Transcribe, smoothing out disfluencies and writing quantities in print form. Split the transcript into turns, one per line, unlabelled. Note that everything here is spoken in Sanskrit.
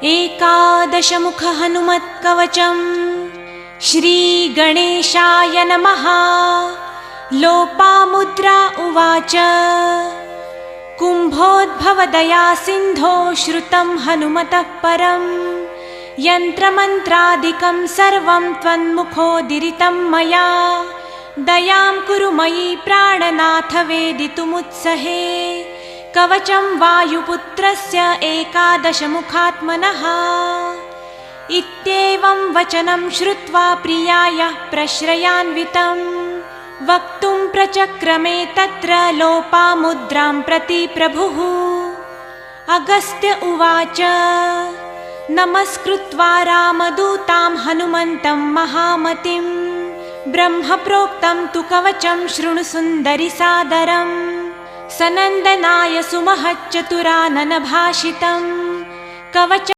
एकादशमुख हनुमत्कवचम्। श्रीगणेशाय नमः। लोपामुद्रा उवाच कुम्भोद्भवदया सिन्धो श्रुतं हनुमतः परं यन्त्रमन्त्रादिकं सर्वं त्वन्मुखोदीरितं मया दयां कुरु मयि प्राणनाथ वेदितुमुत्सहे कवचं वायुपुत्रस्य एकादशमुखात्मनः। इत्येवं वचनं श्रुत्वा प्रियायाः प्रश्रयान्वितं वक्तुं प्रचक्रमे तत्र लोपामुद्रां प्रति प्रभुः। अगस्त्य उवाच नमस्कृत्वा रामदूतां हनुमन्तं महामतिं ब्रह्मप्रोक्तं तु कवचं शृणु सुन्दरि सादरम् सनन्दनाय सुमहच्चतुराननभाषितं कवच